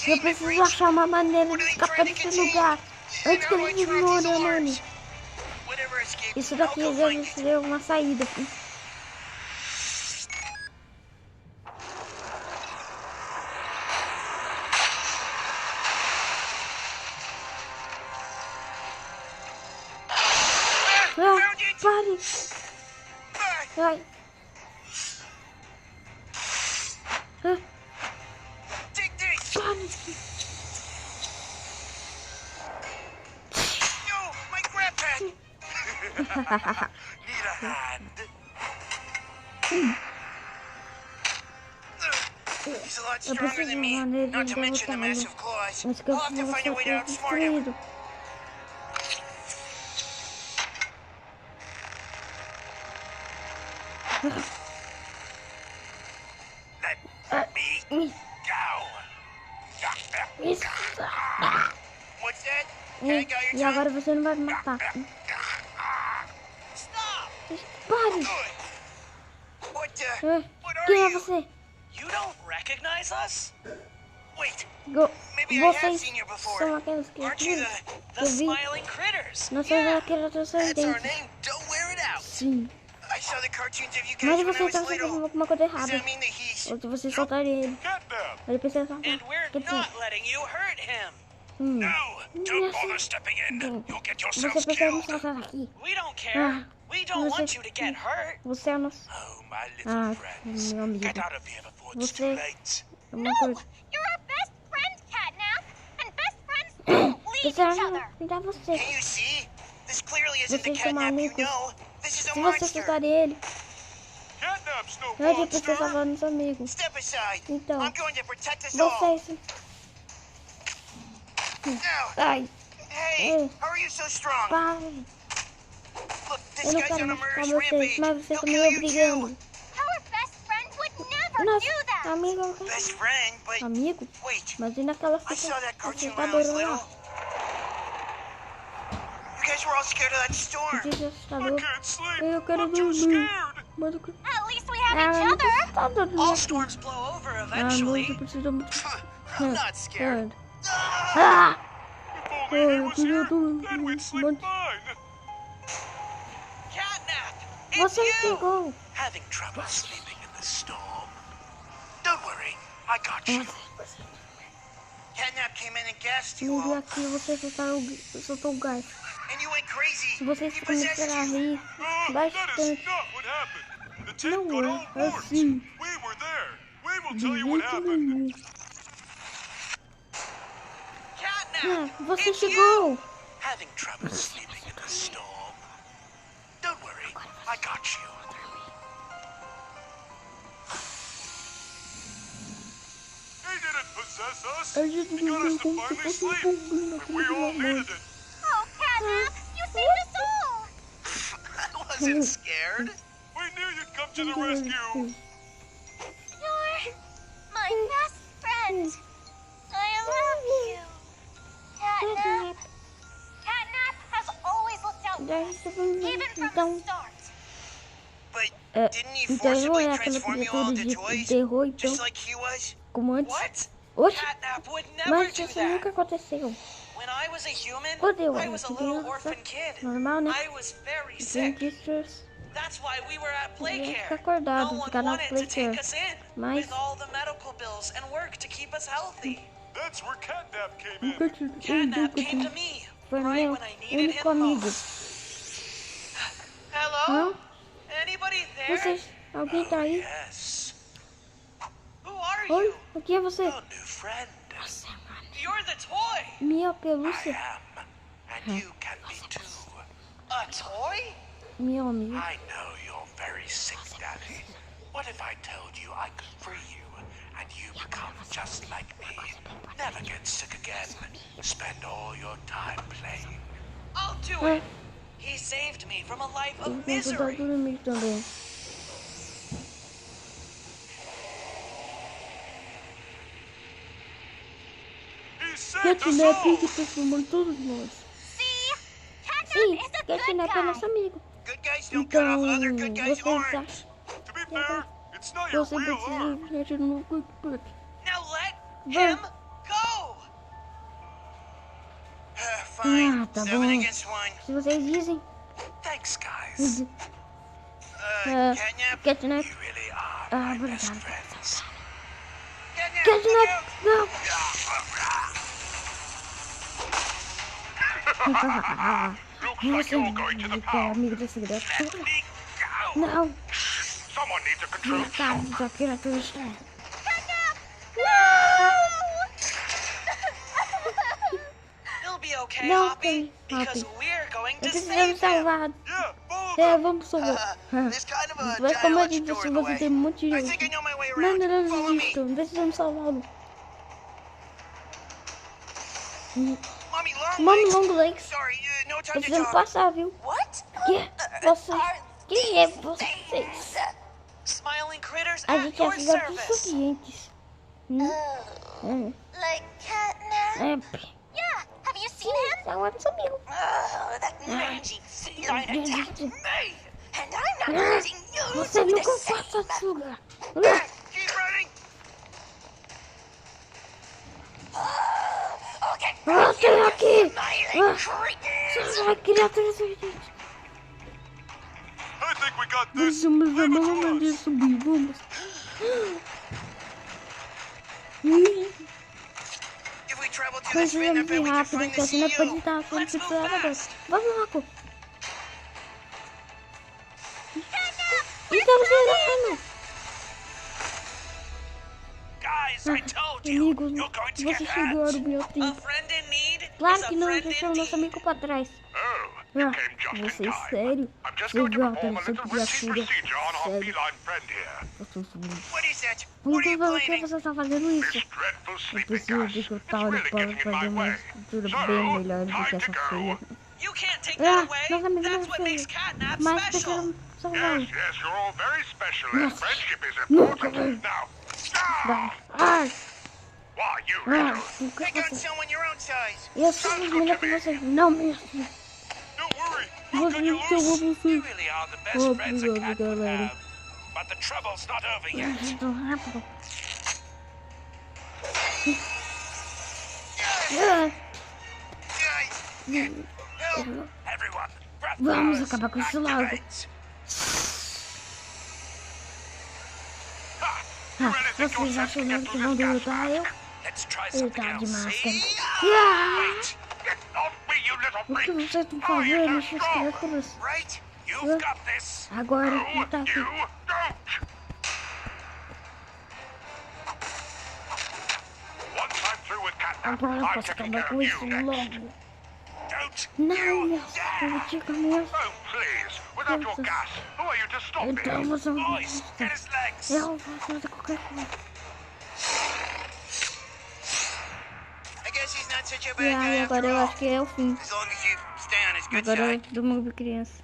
Eu preciso achar uma maneira de escapar desse lugar antes que eles ignorem a Nani. Isso daqui deve ser uma saída. Pare! Ai! Pare! Eu preciso de uma maneira de derrotá-lo, mas que eu vou ser destruído. E agora você não vai me matar. Pare! Quem é você? Vocês são aquelas criaturas que eu vi. Nós somos aquelas transcendentes. Sim. Mas você está fazendo alguma coisa errada. Ou se você soltar ele. Ele precisa salvar. Você precisa me salvar aqui. Você é o nosso... meu amigo. Você é uma coisa... Você é você. Vocês são amigos. Se você soltar ele, eu preciso salvar nosso amigo. Então, vocês... Ai. Pai. Eu não quero machucar vocês, mas vocês estão me obrigando. Nossa, amigo? Mas e naquela assustadora lá? Desestador. Eu quero dormir. Mas eu quero... eu preciso muito... Eu queria dormir. Você chegou. E aqui você soltou o gás. Vocês começaram a rir bastante. Não é assim. De jeito nenhum. Você chegou. A gente não como se fosse um pulguinho naquele amor. Oh, Catnap, you saved us all! I wasn't scared. We knew you'd come to the rescue. You're my best friend. I love you. Catnap. Catnap has always looked out for us, even from the start. But didn't he forcibly transform you all into toys, just like he was? Como antes? What? Oxe, Catnap would never mas do isso nunca that. aconteceu. When I was a human, Quando eu I era was a little criança, orphan kid. normal, né? I was very sick. Cientistas That's why we were at iam Playcare. ficar acordados, No one ficar na wanted to Playcare. take us in Mas with all the medical bills and work to keep us healthy. That's where Catnap came in. Catnap came to me foi right meu when I needed único him amigo. most. Hello? Anybody there? Vocês, alguém tá aí? Yes. Who are Oi, you? o que é você? Your new friend. Você é uma You're the toy. minha I pelúcia. am, and you can be too. A toy? Meu amigo. I know you're very sick, Daddy. What if I told you I could free you and you become just like me? Never get sick again. Spend all your time playing. I'll do it. He saved me from a life Ele of me ajudou a misery. dormir também. He saved us Catnap all. que transformou todos nós. See? Catnap Sim, is a good Catnap é guy. nosso amigo. Good guys don't cut Então, off other good guys' vocês arms. acham To be fair, it's not your que você real precisa arm. de gente no Quick? Now let Vamos. him go. Fine. Ah, tá 7 bom. against 1. Se vocês dizem, Thanks, guys. Catnap. Catnap. You really are my best Obrigado. friends. Catnap. Catnap, não. Looks like you're going to the pound. Amigo da segurança. Let me go. Não, Someone needs a control minha cara, shot. só quero tudo estranho. You'll be okay, Não Hoppy, tem, because Hoppy. we're going to Precisamos save him. salvar. Yeah, follow É, them. vamos salvar. There's kind of a Vai giant como a electric gente door se in the você way. tem um monte de I gente. think I know my way Mano, around. não Follow me. desistam, precisamos salvá-lo. Mommy, Mami, legs. long legs. Sorry, no time to Precisamos talk. passar, viu? What? Vocês? Quem é vocês? Smiling critters A at gente é your filha dos service. clientes. Like catnap? Yeah. Have you seen him? São nossos amigos. That mangy feline attacked me. And I'm not Ah, letting you Você do the nunca same. faça suga. Keep running. Okay. Tem aqui. Smiling critters. Sai, criaturas urgentes. I think we got this. Vamos, Leave it vamos, to vamos us. subir, vamos. If we travel to this Precisamos fin, I bet ir we can rápido, find que the assim não pode CEO. estar sendo Let's move preparador. fast. Vamos, Marco. Estamos chegando. Guys, I told you, Amigos, you're going to get você hurt. chegou no meu A tempo. friend in need Claro is que a não, friend deixou o nosso indeed. amigo pra trás. Oh, you Ah, came just in você, time. sério? I'm just Você going to viu a perform a aparição little de routine criatura? procedure on our Sério? feline friend here. Eu sou sumido. What is that? Por What are que you planning? você está fazendo isso? This dreadful Eu sleeping preciso gas. de It's Tauro really para getting in fazer my uma way. estrutura So, bem melhor do que time essa to feia. go. You can't take Ah, that away. nossa amiga That's não what makes fez. catnap Mas special. precisamos salvá-lo. Yes, yes, you're all very special, and Yes. friendship is Nunca important. vi. Now, Ai, why you ai, little... o que Pick on você... someone your own size. Eu sou melhor que você. Não, minha filha. Don't worry, we'll cut you Você, loose. você. You really are the best Oh, friends a obrigado, cat would galera. have. But the trouble's not over yet. Estou rápido. Ah, Everyone, grab Vamos those. acabar com isso logo. Activate. You Ah, really think vocês yourself acham can get mesmo que through vão this gas derrotar eu? Let's try Ele something tá de else. máscara. See? Ah, Wait, Get off me, you little o que freak! vocês estão How are you fazendo, so seus strong? criaturas? right? You've got this. Agora, No, ele tá aqui. you don't! Once I'm through with catnap, Agora eu I'm posso taking acabar care com of isso you next. Don't logo. Não, you minha dare. política, minha... Oh, please, without your Jesus. gas, who are you to stop me? Então você não Boys, get his legs. Eu vou fazer qualquer coisa. I guess he's not such a E bad guy aí, after agora eu all. acho que é o fim. As long as you stay on his good Agora side. todo mundo criança.